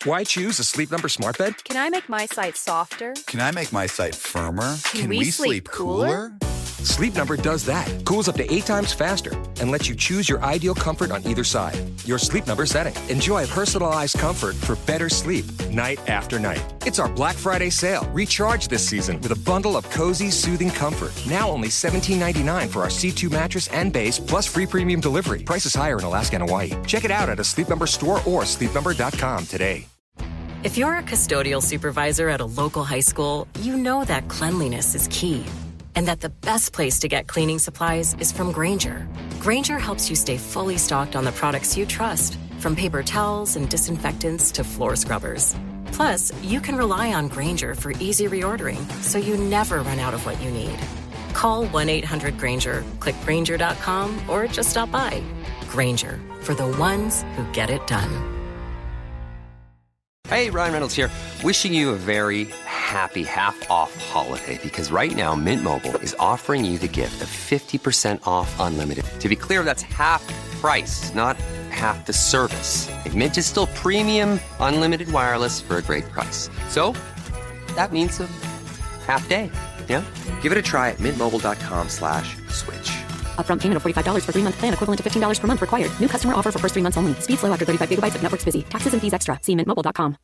Why choose a Sleep Number smart bed? Can I make my site softer? Can I make my site firmer? Can we sleep cooler? Sleep Number does that. Cools up to 8 times faster and lets you choose your ideal comfort on either side. Your Sleep Number setting. Enjoy personalized comfort for better sleep night after night. It's our Black Friday sale. Recharge this season with a bundle of cozy, soothing comfort. Now only $17.99 for our C2 mattress and base, plus free premium delivery. Prices higher in Alaska and Hawaii. Check it out at a Sleep Number store or sleepnumber.com today. If you're a custodial supervisor at a local high school, you know that cleanliness is key. And that the best place to get cleaning supplies is from Grainger. Grainger helps you stay fully stocked on the products you trust, from paper towels and disinfectants to floor scrubbers. Plus, you can rely on Grainger for easy reordering, so you never run out of what you need. Call 1-800-GRAINGER, click Grainger.com, or just stop by. Grainger, for the ones who get it done. Hey, Ryan Reynolds here. Wishing you a very happy half-off holiday, because right now Mint Mobile is offering you the gift of 50% off unlimited. To be clear, that's half price, not half the service. Like, Mint is still premium unlimited wireless for a great price. So that means a half day. Yeah? Give it a try at mintmobile.com/switch. Upfront payment of $45 for 3-month plan, equivalent to $15 per month required. New customer offer for first 3 months only. Speed slow after 35 gigabytes if network's busy. Taxes and fees extra. See mintmobile.com.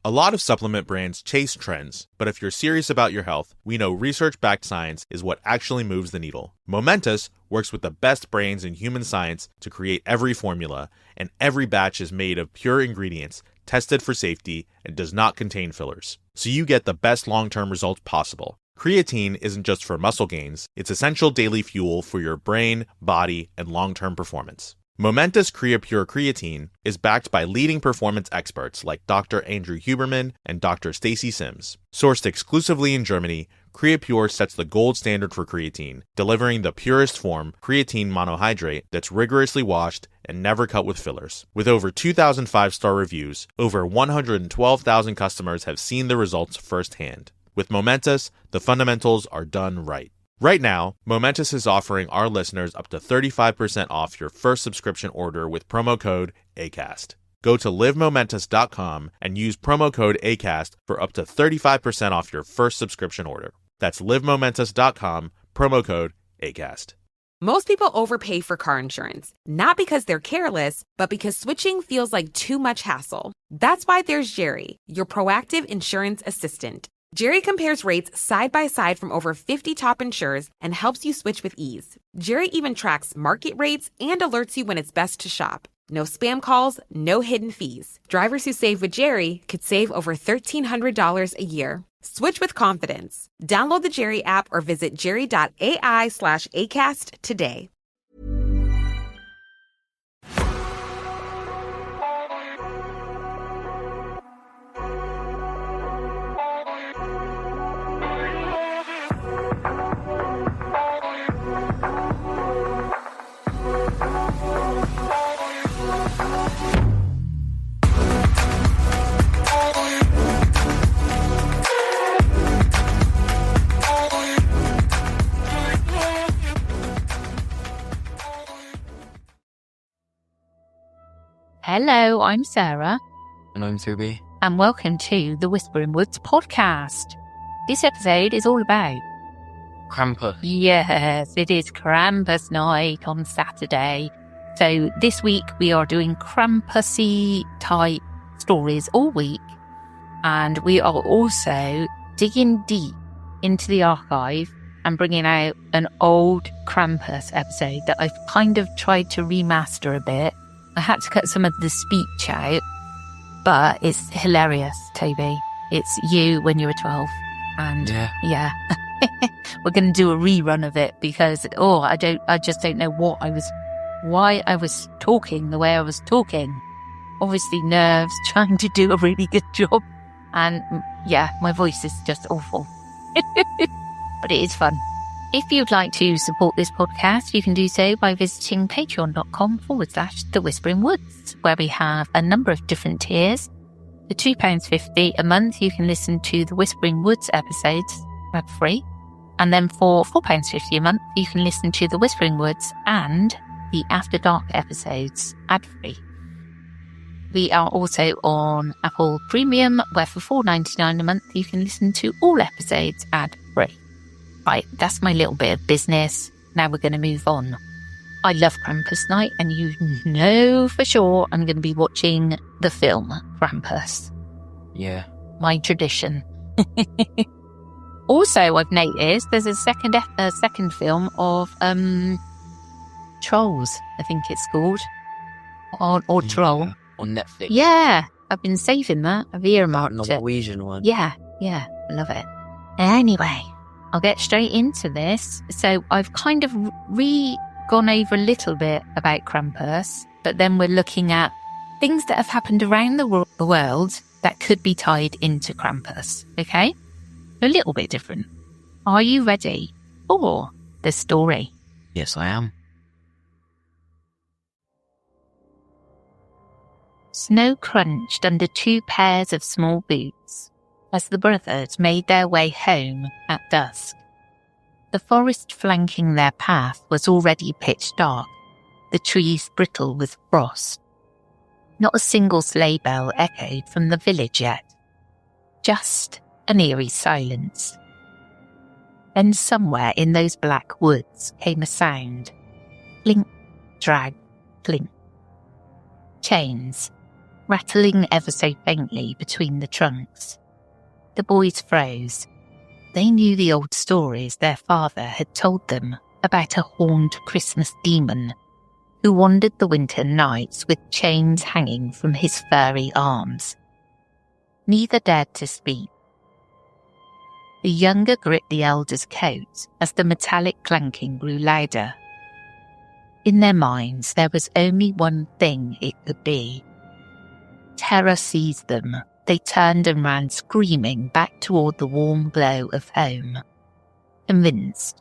A lot of supplement brands chase trends, but if you're serious about your health, we know research-backed science is what actually moves the needle. Momentous works with the best brains in human science to create every formula, and every batch is made of pure ingredients, tested for safety, and does not contain fillers. So you get the best long-term results possible. Creatine isn't just for muscle gains, it's essential daily fuel for your brain, body, and long-term performance. Momentous CreaPure Creatine is backed by leading performance experts like Dr. Andrew Huberman and Dr. Stacy Sims. Sourced exclusively in Germany, CreaPure sets the gold standard for creatine, delivering the purest form, creatine monohydrate, that's rigorously washed and never cut with fillers. With over 2,000 5-star reviews, over 112,000 customers have seen the results firsthand. With Momentous, the fundamentals are done right. Right now, Momentous is offering our listeners up to 35% off your first subscription order with promo code ACAST. Go to livemomentous.com and use promo code ACAST for up to 35% off your first subscription order. That's livemomentous.com, promo code ACAST. Most people overpay for car insurance, not because they're careless, but because switching feels like too much hassle. That's why there's Jerry, your proactive insurance assistant. Jerry compares rates side by side from over 50 top insurers and helps you switch with ease. Jerry even tracks market rates and alerts you when it's best to shop. No spam calls, no hidden fees. Drivers who save with Jerry could save over $1,300 a year. Switch with confidence. Download the Jerry app or visit jerry.ai/ACAST today. Hello, I'm Sarah. And I'm Toby. And welcome to the Whispering Woods podcast. This episode is all about Krampus. Yes, it is Krampus night on Saturday. So this week we are doing Krampusy type stories all week. And we are also digging deep into the archive and bringing out an old Krampus episode that I've kind of tried to remaster a bit. I had to cut some of the speech out, but it's hilarious, Toby. It's you when you were 12. And yeah. We're going to do a rerun of it because, I just don't know why I was talking the way I was talking. Obviously nerves, trying to do a really good job. And yeah, my voice is just awful. But it is fun. If you'd like to support this podcast, you can do so by visiting patreon.com/The Whispering Woods, where we have a number of different tiers. For £2.50 a month, you can listen to the Whispering Woods episodes ad-free. And then for £4.50 a month, you can listen to the Whispering Woods and the After Dark episodes ad-free. We are also on Apple Premium, where for $4.99 a month you can listen to all episodes ad-free. Right, that's my little bit of business. Now we're going to move on. I love Krampus Night, and you know for sure I'm going to be watching the film Krampus. Yeah. My tradition. Also, I've noticed there's a second film of Trolls, I think it's called. Or Troll. On Netflix. Yeah, I've been saving that. I've earmarked it. Norwegian one. Yeah, I love it. Anyway, I'll get straight into this. So I've kind of gone over a little bit about Krampus, but then we're looking at things that have happened around the world that could be tied into Krampus, okay? A little bit different. Are you ready for the story? Yes, I am. Snow crunched under 2 pairs of small boots as the brothers made their way home at dusk. The forest flanking their path was already pitch dark, the trees brittle with frost. Not a single sleigh bell echoed from the village yet. Just an eerie silence. Then somewhere in those black woods came a sound. Clink, drag, clink. Chains, rattling ever so faintly between the trunks. The boys froze. They knew the old stories their father had told them about a horned Christmas demon who wandered the winter nights with chains hanging from his furry arms. Neither dared to speak. The younger gripped the elder's coat as the metallic clanking grew louder. In their minds, there was only one thing it could be. Terror seized them. They turned and ran screaming back toward the warm glow of home, convinced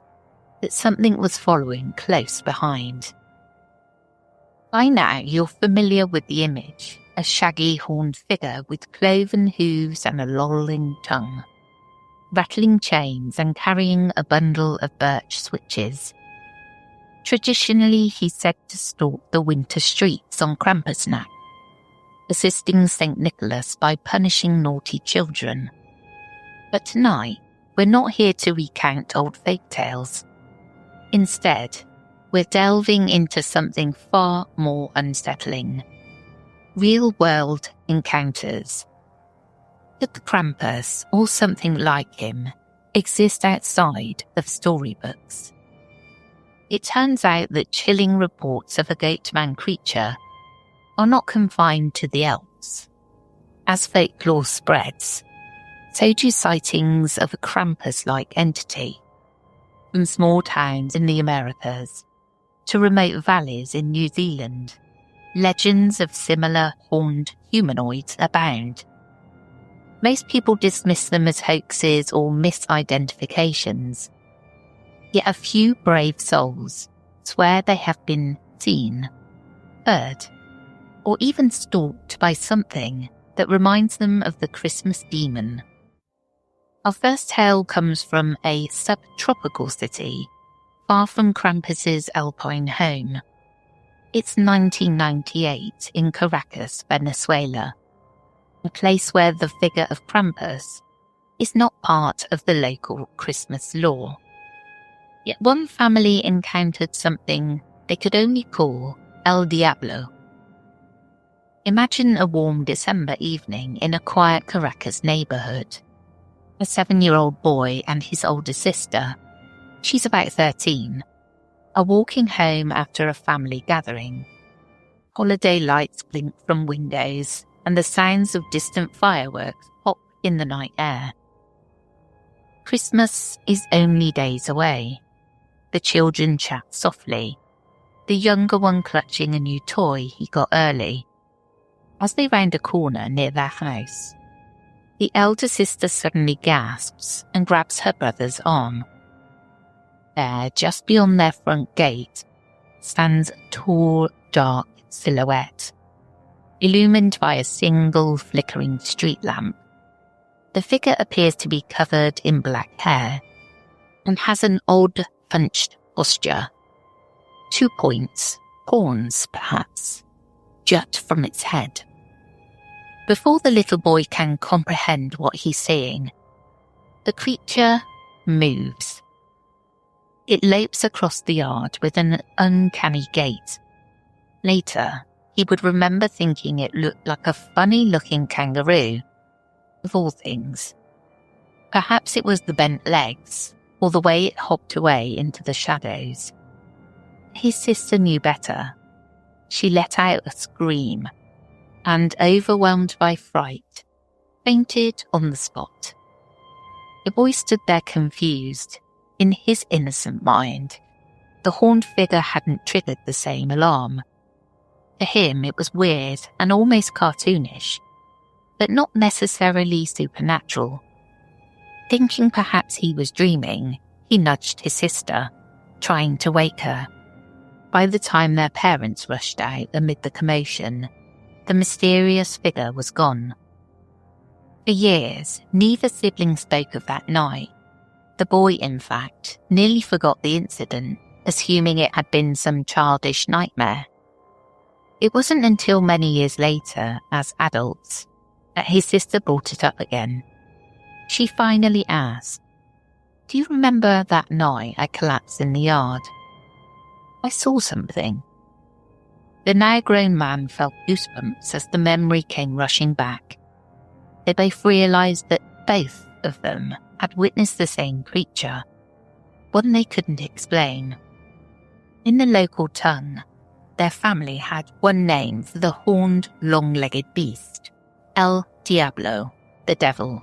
that something was following close behind. By now, you're familiar with the image, a shaggy horned figure with cloven hooves and a lolling tongue, rattling chains and carrying a bundle of birch switches. Traditionally, he's said to stalk the winter streets on Krampusnacht, assisting St. Nicholas by punishing naughty children. But tonight, we're not here to recount old folk tales. Instead, we're delving into something far more unsettling. Real-world encounters. Could the Krampus, or something like him, exist outside of storybooks? It turns out that chilling reports of a Goatman creature are not confined to the Alps. As folklore spreads, so do sightings of a Krampus-like entity, from small towns in the Americas to remote valleys in New Zealand. Legends of similar horned humanoids abound. Most people dismiss them as hoaxes or misidentifications, yet a few brave souls swear they have been seen, heard, or even stalked by something that reminds them of the Christmas demon. Our first tale comes from a subtropical city, far from Krampus's alpine home. It's 1998 in Caracas, Venezuela, a place where the figure of Krampus is not part of the local Christmas lore. Yet one family encountered something they could only call El Diablo. Imagine a warm December evening in a quiet Caracas neighborhood. A 7-year-old boy and his older sister, she's about 13, are walking home after a family gathering. Holiday lights blink from windows and the sounds of distant fireworks pop in the night air. Christmas is only days away. The children chat softly, the younger one clutching a new toy he got early. As they round a corner near their house, the elder sister suddenly gasps and grabs her brother's arm. There, just beyond their front gate, stands a tall, dark silhouette, illumined by a single flickering street lamp. The figure appears to be covered in black hair and has an odd, hunched posture. 2 points horns, perhaps, jut from its head. Before the little boy can comprehend what he's seeing, the creature moves. It lopes across the yard with an uncanny gait. Later, he would remember thinking it looked like a funny-looking kangaroo, of all things. Perhaps it was the bent legs, or the way it hopped away into the shadows. His sister knew better. She let out a scream, and, overwhelmed by fright, fainted on the spot. The boy stood there confused. In his innocent mind, the horned figure hadn't triggered the same alarm. To him, it was weird and almost cartoonish, but not necessarily supernatural. Thinking perhaps he was dreaming, he nudged his sister, trying to wake her. By the time their parents rushed out amid the commotion, the mysterious figure was gone. For years, neither sibling spoke of that night. The boy, in fact, nearly forgot the incident, assuming it had been some childish nightmare. It wasn't until many years later, as adults, that his sister brought it up again. She finally asked, "Do you remember that night I collapsed in the yard? I saw something." The now-grown man felt goosebumps as the memory came rushing back. They both realised that both of them had witnessed the same creature, one they couldn't explain. In the local tongue, their family had one name for the horned, long-legged beast: El Diablo, the devil.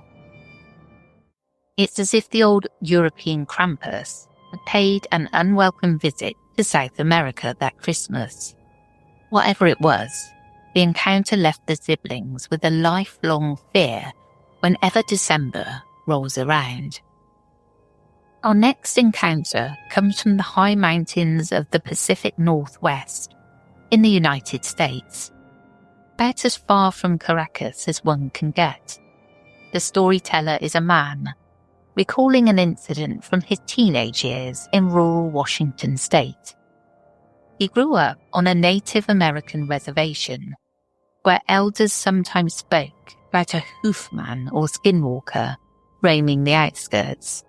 It's as if the old European Krampus had paid an unwelcome visit to South America that Christmas. Whatever it was, the encounter left the siblings with a lifelong fear whenever December rolls around. Our next encounter comes from the high mountains of the Pacific Northwest in the United States, about as far from Caracas as one can get. The storyteller is a man, recalling an incident from his teenage years in rural Washington state. He grew up on a Native American reservation, where elders sometimes spoke about a hoofman or skinwalker roaming the outskirts.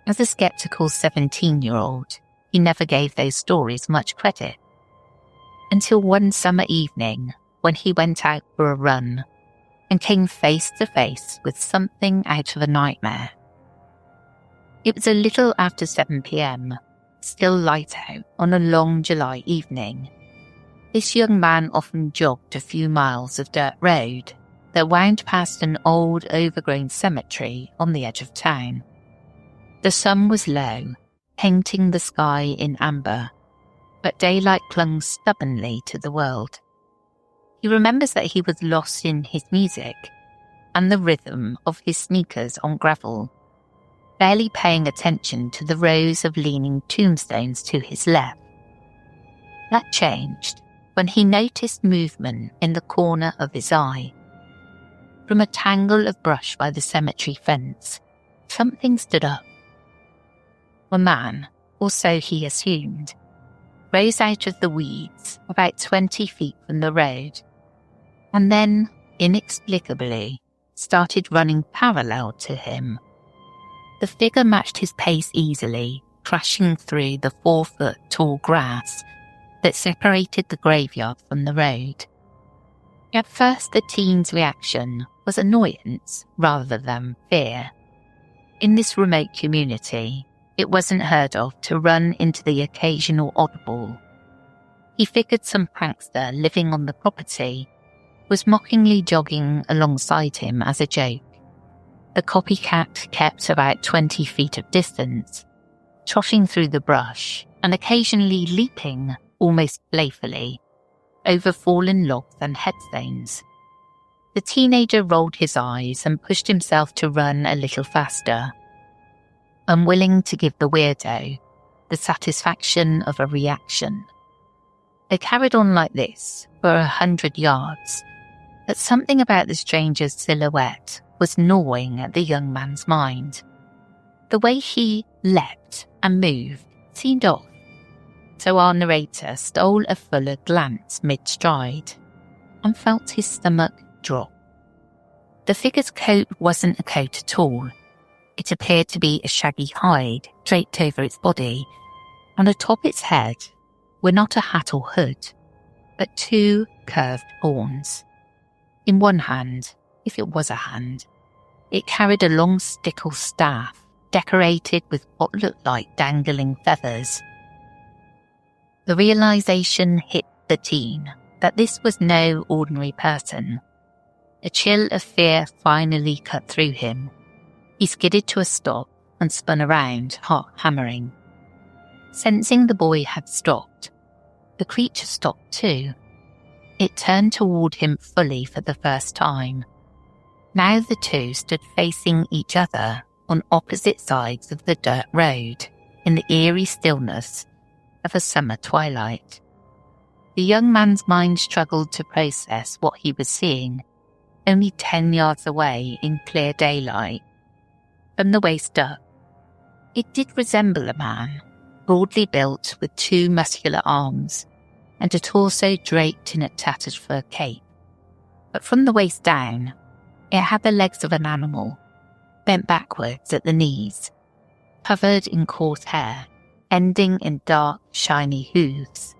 As a skeptical 17-year-old, he never gave those stories much credit. Until one summer evening, when he went out for a run and came face to face with something out of a nightmare. It was a little after 7 p.m, still light out on a long July evening. This young man often jogged a few miles of dirt road that wound past an old, overgrown cemetery on the edge of town. The sun was low, painting the sky in amber, but daylight clung stubbornly to the world. He remembers that he was lost in his music and the rhythm of his sneakers on gravel, barely paying attention to the rows of leaning tombstones to his left. That changed when he noticed movement in the corner of his eye. From a tangle of brush by the cemetery fence, something stood up. A man, or so he assumed, rose out of the weeds about 20 feet from the road, and then, inexplicably, started running parallel to him. The figure matched his pace easily, crashing through the 4-foot-tall grass that separated the graveyard from the road. At first, the teen's reaction was annoyance rather than fear. In this remote community, it wasn't heard of to run into the occasional oddball. He figured some prankster living on the property was mockingly jogging alongside him as a joke. The copycat kept about 20 feet of distance, trotting through the brush and occasionally leaping, almost playfully, over fallen logs and headstones. The teenager rolled his eyes and pushed himself to run a little faster, unwilling to give the weirdo the satisfaction of a reaction. They carried on like this for 100 yards, but something about the stranger's silhouette was gnawing at the young man's mind. The way he leapt and moved seemed off. So our narrator stole a fuller glance mid-stride and felt his stomach drop. The figure's coat wasn't a coat at all. It appeared to be a shaggy hide draped over its body, and atop its head were not a hat or hood, but two curved horns. In one hand, if it was a hand, it carried a long stick or staff decorated with what looked like dangling feathers. The realization hit the teen that this was no ordinary person. A chill of fear finally cut through him. He skidded to a stop and spun around, heart hammering. Sensing the boy had stopped, the creature stopped too. It turned toward him fully for the first time. Now the two stood facing each other on opposite sides of the dirt road in the eerie stillness of a summer twilight. The young man's mind struggled to process what he was seeing, only 10 yards away in clear daylight. From the waist up, it did resemble a man, broadly built with two muscular arms and a torso draped in a tattered fur cape. But from the waist down, it had the legs of an animal, bent backwards at the knees, covered in coarse hair, ending in dark, shiny hooves.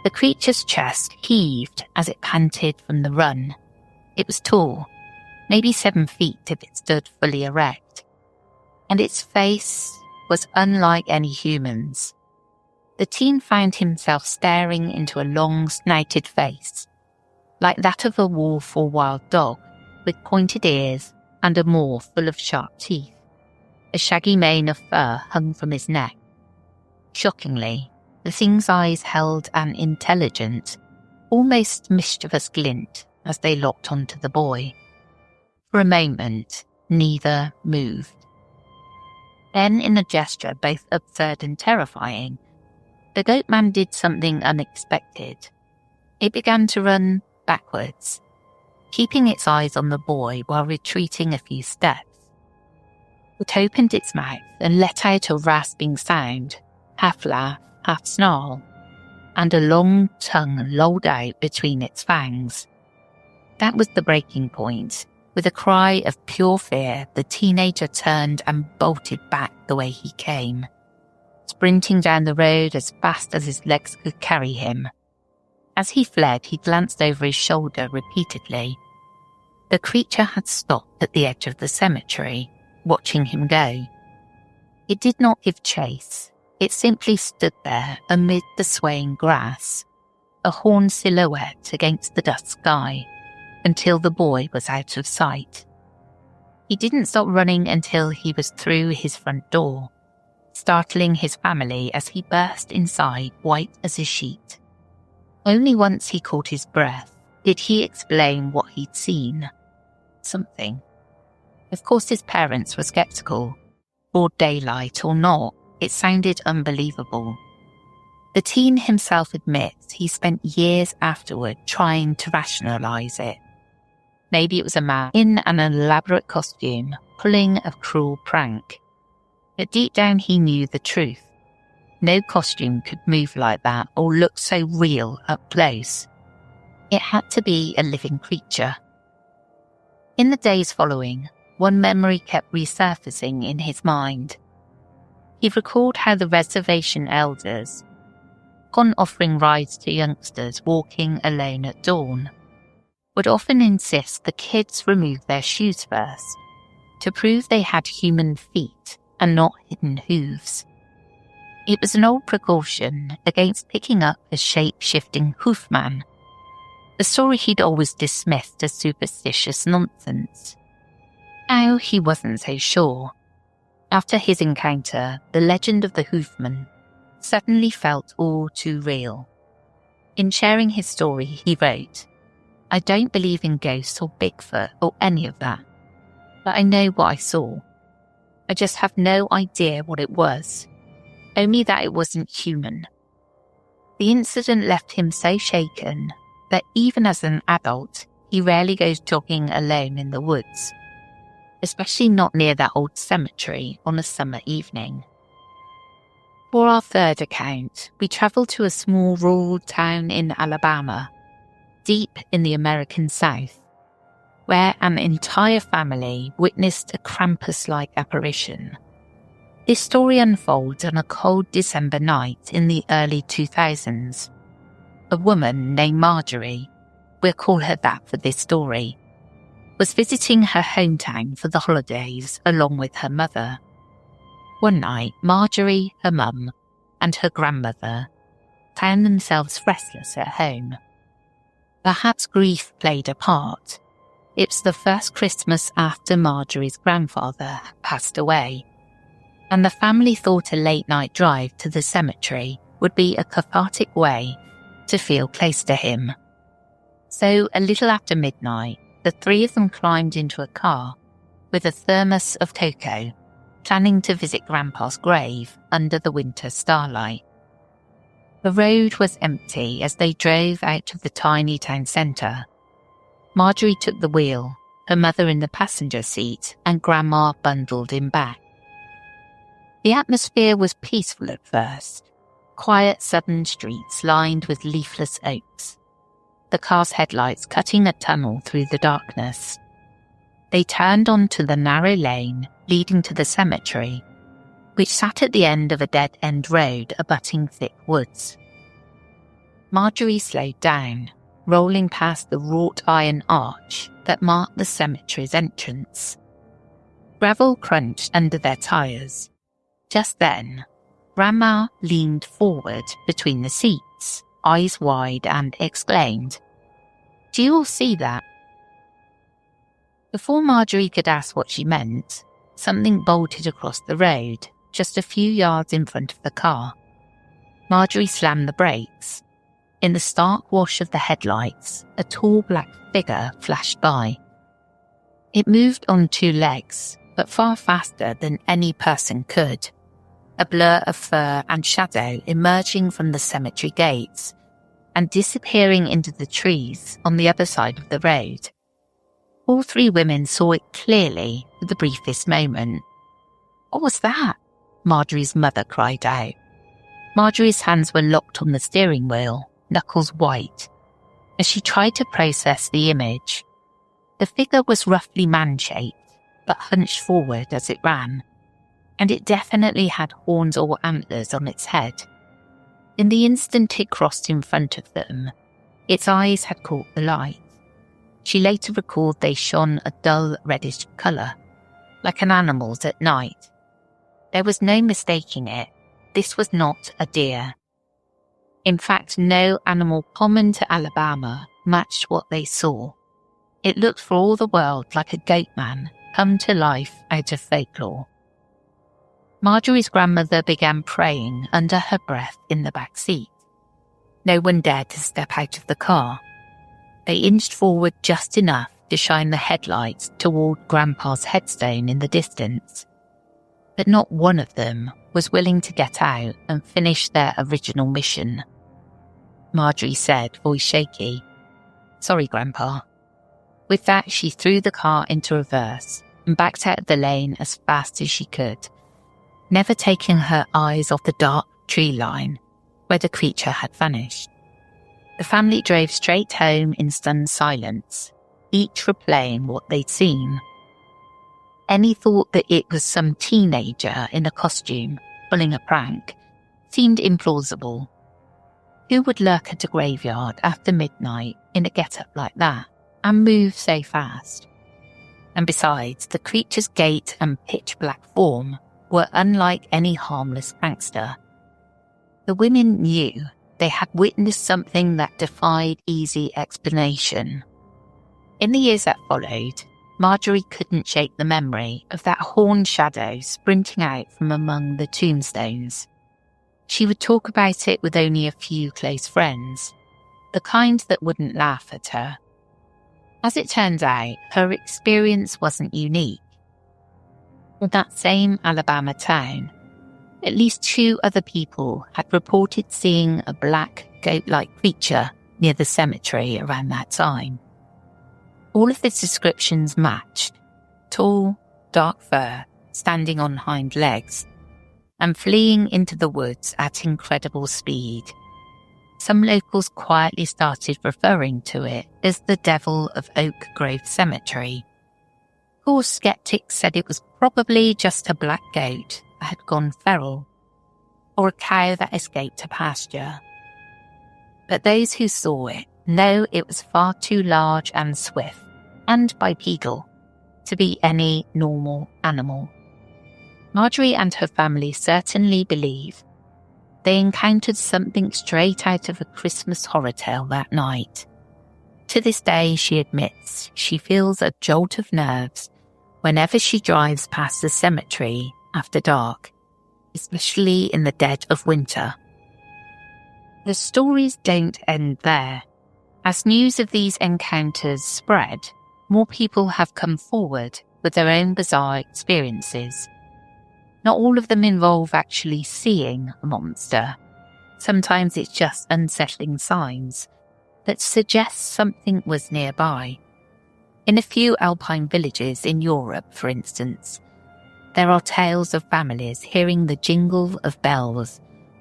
The creature's chest heaved as it panted from the run. It was tall, maybe 7 feet if it stood fully erect, and its face was unlike any human's. The teen found himself staring into a long, snouted face, like that of a wolf or wild dog, with pointed ears and a maw full of sharp teeth. A shaggy mane of fur hung from his neck. Shockingly, the thing's eyes held an intelligent, almost mischievous glint as they locked onto the boy. For a moment, neither moved. Then, in a gesture both absurd and terrifying, the Goatman did something unexpected. It began to run backwards, keeping its eyes on the boy while retreating a few steps. It opened its mouth and let out a rasping sound, half laugh, half snarl, and a long tongue lolled out between its fangs. That was the breaking point. With a cry of pure fear, the teenager turned and bolted back the way he came, sprinting down the road as fast as his legs could carry him. As he fled, he glanced over his shoulder repeatedly. The creature had stopped at the edge of the cemetery, watching him go. It did not give chase. It simply stood there amid the swaying grass, a horned silhouette against the dusk sky, until the boy was out of sight. He didn't stop running until he was through his front door, startling his family as he burst inside white as a sheet. Only once he caught his breath did he explain what he'd seen. Something. Of course his parents were sceptical. Broad daylight or not, it sounded unbelievable. The teen himself admits he spent years afterward trying to rationalise it. Maybe it was a man in an elaborate costume pulling a cruel prank. But deep down he knew the truth. No costume could move like that or look so real up close. It had to be a living creature. In the days following, one memory kept resurfacing in his mind. He recalled how the reservation elders, upon offering rides to youngsters walking alone at dawn, would often insist the kids remove their shoes first, to prove they had human feet and not hidden hooves. It was an old precaution against picking up a shape-shifting hoofman, a story he'd always dismissed as superstitious nonsense. Now he wasn't so sure. After his encounter, the legend of the hoofman suddenly felt all too real. In sharing his story, he wrote, "I don't believe in ghosts or Bigfoot or any of that, but I know what I saw. I just have no idea what it was, only that it wasn't human." The incident left him so shaken that even as an adult, he rarely goes jogging alone in the woods, especially not near that old cemetery on a summer evening. For our third account, we travel to a small rural town in Alabama, deep in the American South, where an entire family witnessed a Krampus-like apparition. This story unfolds on a cold December night in the early 2000s. A woman named Marjorie, we'll call her that for this story, was visiting her hometown for the holidays along with her mother. One night, Marjorie, her mum, and her grandmother found themselves restless at home. Perhaps grief played a part. It was the first Christmas after Marjorie's grandfather had passed away, and the family thought a late-night drive to the cemetery would be a cathartic way to feel close to him. So, a little after midnight, the three of them climbed into a car with a thermos of cocoa, planning to visit Grandpa's grave under the winter starlight. The road was empty as they drove out of the tiny town centre. Marjorie took the wheel, her mother in the passenger seat, and Grandma bundled in back. The atmosphere was peaceful at first. Quiet southern streets lined with leafless oaks. The car's headlights cutting a tunnel through the darkness. They turned onto the narrow lane leading to the cemetery, which sat at the end of a dead-end road abutting thick woods. Marjorie slowed down, rolling past the wrought iron arch that marked the cemetery's entrance. Gravel crunched under their tyres. Just then, Grandma leaned forward between the seats, eyes wide, and exclaimed, "Do you all see that?" Before Marjorie could ask what she meant, something bolted across the road, just a few yards in front of the car. Marjorie slammed the brakes. In the stark wash of the headlights, a tall black figure flashed by. It moved on two legs, but far faster than any person could. A blur of fur and shadow emerging from the cemetery gates and disappearing into the trees on the other side of the road. All three women saw it clearly for the briefest moment. "What was that?" Marjorie's mother cried out. Marjorie's hands were locked on the steering wheel, knuckles white, as she tried to process the image. The figure was roughly man-shaped, but hunched forward as it ran, and it definitely had horns or antlers on its head. In the instant it crossed in front of them, its eyes had caught the light. She later recalled they shone a dull reddish colour, like an animal's at night. There was no mistaking it. This was not a deer. In fact, no animal common to Alabama matched what they saw. It looked for all the world like a goatman come to life out of folklore. Marjorie's grandmother began praying under her breath in the back seat. No one dared to step out of the car. They inched forward just enough to shine the headlights toward Grandpa's headstone in the distance. But not one of them was willing to get out and finish their original mission. Marjorie said, voice shaky, "Sorry, Grandpa." With that, she threw the car into reverse and backed out of the lane as fast as she could, never taking her eyes off the dark tree line where the creature had vanished. The family drove straight home in stunned silence, each replaying what they'd seen. Any thought that it was some teenager in a costume pulling a prank seemed implausible. Who would lurk at a graveyard after midnight in a get-up like that and move so fast? And besides, the creature's gait and pitch-black form were unlike any harmless prankster. The women knew they had witnessed something that defied easy explanation. In the years that followed, Marjorie couldn't shake the memory of that horned shadow sprinting out from among the tombstones. She would talk about it with only a few close friends, the kind that wouldn't laugh at her. As it turned out, her experience wasn't unique. In that same Alabama town, at least 2 other people had reported seeing a black, goat-like creature near the cemetery around that time. All of the descriptions matched. Tall, dark fur, standing on hind legs, and fleeing into the woods at incredible speed. Some locals quietly started referring to it as the Devil of Oak Grove Cemetery. Of course, skeptics said it was probably just a black goat that had gone feral, or a cow that escaped a pasture. But those who saw it know it was far too large and swift, and bipedal, to be any normal animal. Marjorie and her family certainly believe they encountered something straight out of a Christmas horror tale that night. To this day, she admits she feels a jolt of nerves whenever she drives past the cemetery after dark, especially in the dead of winter. The stories don't end there. As news of these encounters spread, more people have come forward with their own bizarre experiences. Not all of them involve actually seeing a monster. Sometimes it's just unsettling signs that suggest something was nearby. In a few alpine villages in Europe, for instance, there are tales of families hearing the jingle of bells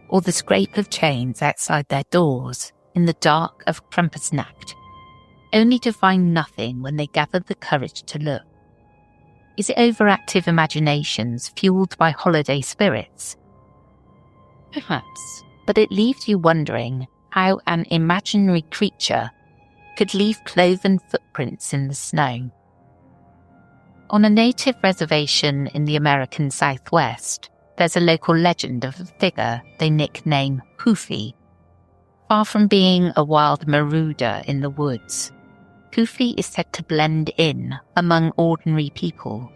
or the scrape of chains outside their doors in the dark of Krampusnacht, only to find nothing when they gathered the courage to look. Is it overactive imaginations fueled by holiday spirits? Perhaps, but it leaves you wondering how an imaginary creature could leave cloven footprints in the snow. On a native reservation in the American Southwest, there's a local legend of a figure they nickname Hoofy. Far from being a wild marauder in the woods, Hoofy is said to blend in among ordinary people.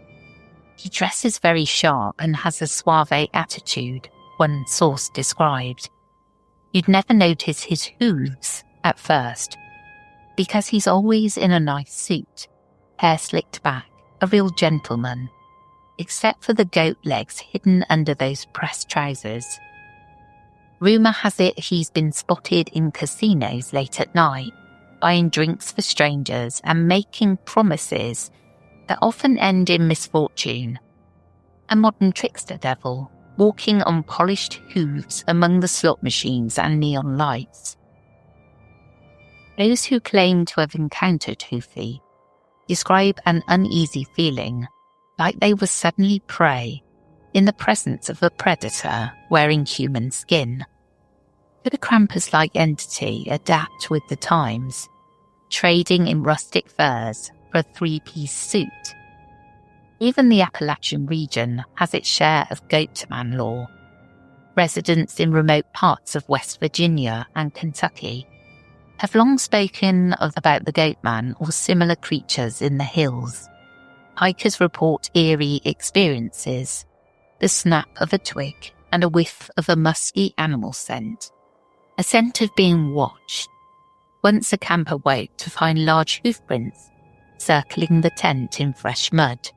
He dresses very sharp and has a suave attitude, one source described. You'd never notice his hooves at first, because he's always in a nice suit, hair slicked back, a real gentleman, except for the goat legs hidden under those pressed trousers. Rumour has it he's been spotted in casinos late at night, buying drinks for strangers and making promises that often end in misfortune. A modern trickster devil, walking on polished hooves among the slot machines and neon lights. Those who claim to have encountered Hoofy describe an uneasy feeling, like they were suddenly prey in the presence of a predator wearing human skin. Could a Krampus-like entity adapt with the times, trading in rustic furs for a three-piece suit? Even the Appalachian region has its share of Goatman lore. Residents in remote parts of West Virginia and Kentucky have long spoken about the Goatman or similar creatures in the hills. Hikers report eerie experiences, the snap of a twig and a whiff of a musky animal scent, a scent of being watched. Once a camper woke to find large hoofprints circling the tent in fresh mud.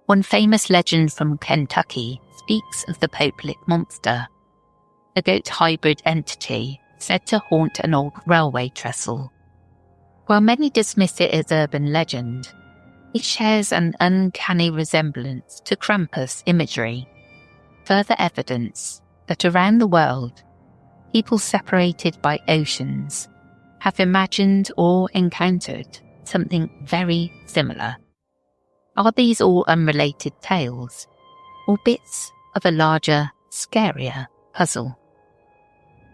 One famous legend from Kentucky speaks of the Pope-Lick monster, a goat hybrid entity said to haunt an old railway trestle. While many dismiss it as urban legend, it shares an uncanny resemblance to Krampus imagery, further evidence that around the world, people separated by oceans have imagined or encountered something very similar. Are these all unrelated tales, or bits of a larger, scarier puzzle?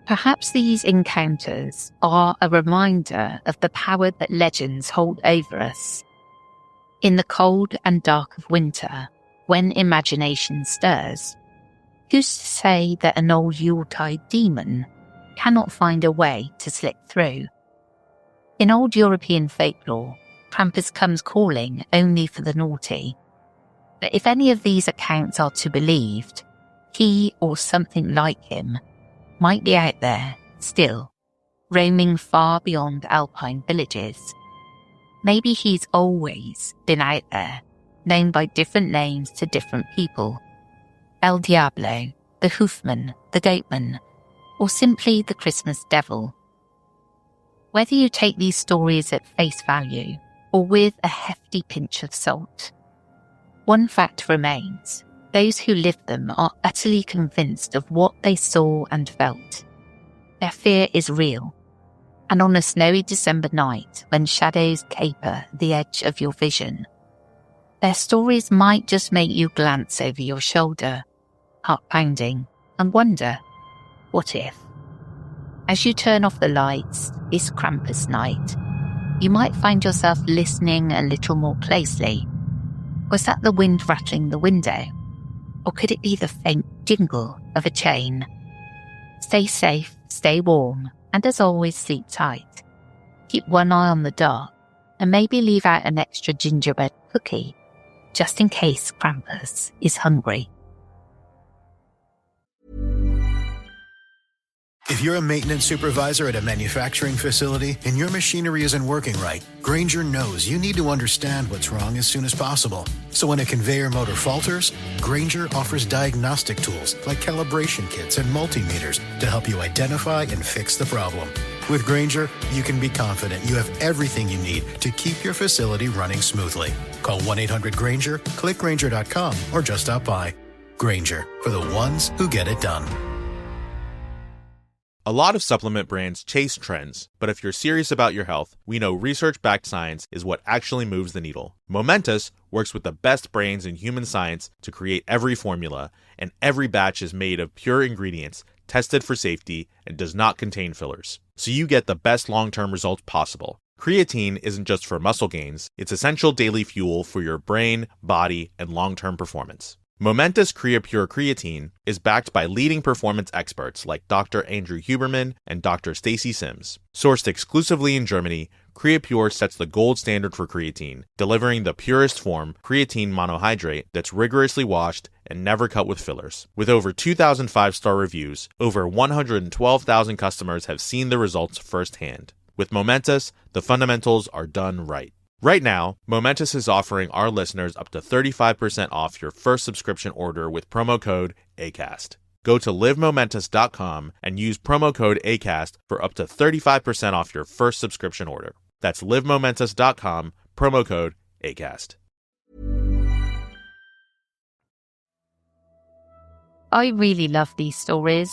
Perhaps these encounters are a reminder of the power that legends hold over us. In the cold and dark of winter, when imagination stirs, who's to say that an old Yuletide demon cannot find a way to slip through? In old European folklore, Krampus comes calling only for the naughty. But if any of these accounts are to be believed, he or something like him might be out there, still, roaming far beyond alpine villages. Maybe he's always been out there, known by different names to different people. El Diablo, the Hoofman, the Goatman, or simply the Christmas Devil. Whether you take these stories at face value or with a hefty pinch of salt, one fact remains. Those who lived them are utterly convinced of what they saw and felt. Their fear is real. And on a snowy December night, when shadows caper the edge of your vision, their stories might just make you glance over your shoulder, heart pounding, and wonder, what if? As you turn off the lights this Krampus night, you might find yourself listening a little more closely. Was that the wind rattling the window? Or could it be the faint jingle of a chain? Stay safe, stay warm, and as always, sleep tight. Keep one eye on the dark, and maybe leave out an extra gingerbread cookie, just in case Krampus is hungry. If you're a maintenance supervisor at a manufacturing facility and your machinery isn't working right, Grainger knows you need to understand what's wrong as soon as possible. So when a conveyor motor falters, Grainger offers diagnostic tools like calibration kits and multimeters to help you identify and fix the problem. With Grainger, you can be confident you have everything you need to keep your facility running smoothly. Call 1-800-GRAINGER, click Grainger.com, or just stop by. Grainger, for the ones who get it done. A lot of supplement brands chase trends, but if you're serious about your health, we know research-backed science is what actually moves the needle. Momentous works with the best brains in human science to create every formula, and every batch is made of pure ingredients, tested for safety, and does not contain fillers. So you get the best long-term results possible. Creatine isn't just for muscle gains, it's essential daily fuel for your brain, body, and long-term performance. Momentous CreaPure Creatine is backed by leading performance experts like Dr. Andrew Huberman and Dr. Stacy Sims. Sourced exclusively in Germany, CreaPure sets the gold standard for creatine, delivering the purest form, creatine monohydrate, that's rigorously washed and never cut with fillers. With over 2,000 5-star reviews, over 112,000 customers have seen the results firsthand. With Momentous, the fundamentals are done right. Right now, Momentous is offering our listeners up to 35% off your first subscription order with promo code ACAST. Go to livemomentous.com and use promo code ACAST for up to 35% off your first subscription order. That's livemomentous.com, promo code ACAST. I really love these stories,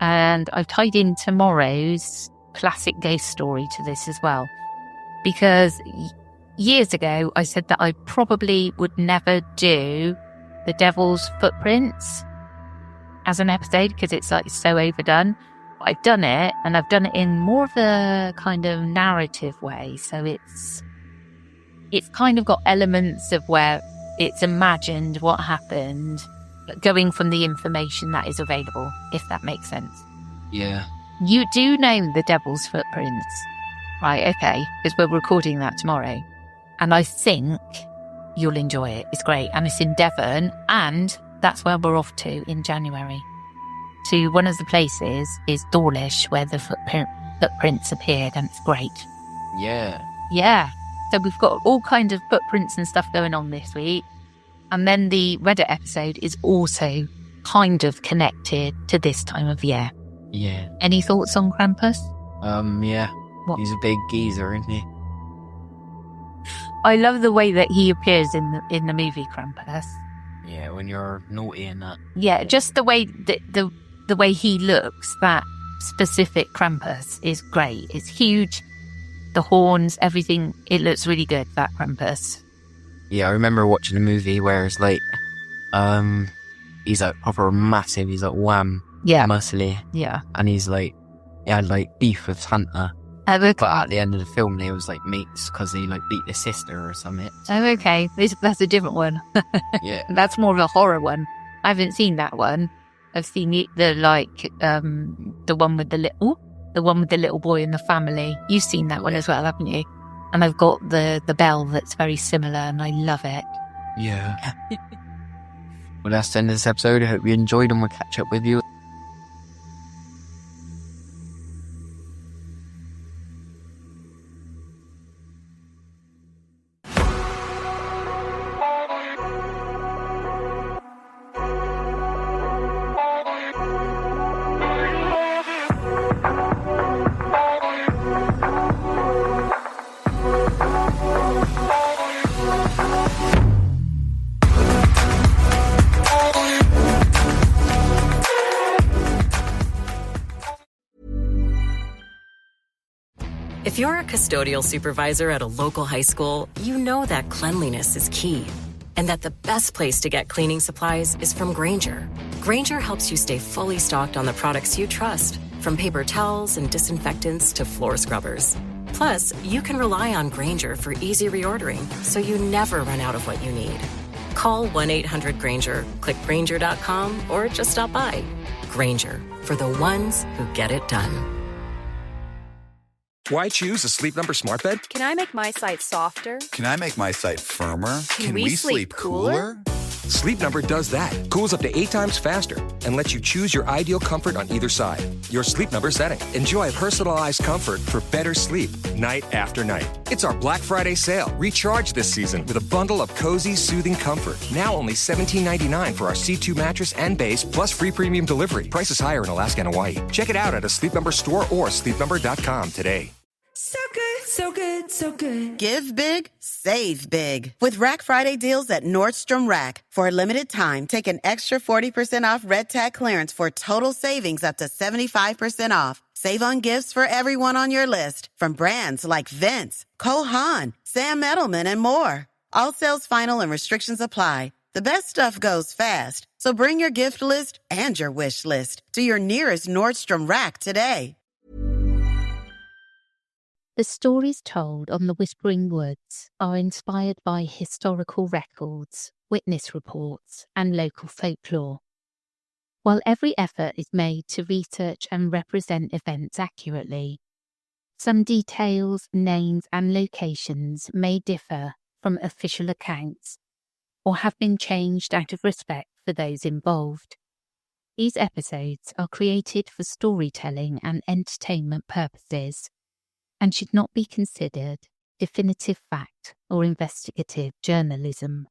and I've tied in tomorrow's classic ghost story to this as well, because years ago, I said that I probably would never do the Devil's Footprints as an episode because it's like so overdone. But I've done it, and I've done it in more of a kind of narrative way. So it's kind of got elements of where it's imagined what happened, but going from the information that is available, if that makes sense. Yeah. You do know the Devil's Footprints, right? Okay, because we're recording that tomorrow. And I think you'll enjoy it. It's great. And it's in Devon. And that's where we're off to in January. To one of the places is Dawlish, where the footprints appeared. And it's great. Yeah. Yeah. So we've got all kinds of footprints and stuff going on this week. And then the Reddit episode is also kind of connected to this time of year. Yeah. Any thoughts on Krampus? Yeah. What? He's a big geezer, isn't he? I love the way that he appears in the movie Krampus. Yeah, when you're naughty and that. Yeah, just the way the way he looks, that specific Krampus is great. It's huge, the horns, everything. It looks really good, that Krampus. Yeah, I remember watching a movie where it's like, he's like proper massive. He's like wham, yeah, muscly, yeah, and he's like, he had like beef with Santa. Oh, okay. But at the end of the film, they was like mates because he like beat his sister or something. Oh, okay. That's a different one. Yeah. That's more of a horror one. I haven't seen that one. I've seen the one with the little boy in the family. You've seen that one as well, haven't you? And I've got the bell that's very similar, and I love it. Yeah. Well, that's the end of this episode. I hope you enjoyed, and we'll catch up with you. If you're a custodial supervisor at a local high school, you know that cleanliness is key, and that the best place to get cleaning supplies is from Granger. Granger helps you stay fully stocked on the products you trust, from paper towels and disinfectants to floor scrubbers. Plus, you can rely on Granger for easy reordering, so you never run out of what you need. Call 1-800-GRANGER, click Granger.com, or just stop by. Granger, for the ones who get it done. Why choose a Sleep Number smart bed? Can I make my site softer? Can I make my site firmer? Can we sleep cooler? Sleep Number does that. Cools up to 8 times faster and lets you choose your ideal comfort on either side. Your Sleep Number setting. Enjoy personalized comfort for better sleep night after night. It's our Black Friday sale. Recharge this season with a bundle of cozy, soothing comfort. Now only $17.99 for our C2 mattress and base, plus free premium delivery. Prices higher in Alaska and Hawaii. Check it out at a Sleep Number store or sleepnumber.com today. So good, so good, so good. Give big, save big. With Rack Friday deals at Nordstrom Rack. For a limited time, take an extra 40% off Red Tag clearance for total savings up to 75% off. Save on gifts for everyone on your list, from brands like Vince, Cole Haan, Sam Edelman, and more. All sales final and restrictions apply. The best stuff goes fast, so bring your gift list and your wish list to your nearest Nordstrom Rack today. The stories told on the Whispering Woods are inspired by historical records, witness reports, and local folklore. While every effort is made to research and represent events accurately, some details, names, and locations may differ from official accounts or have been changed out of respect for those involved. These episodes are created for storytelling and entertainment purposes, and should not be considered definitive fact or investigative journalism.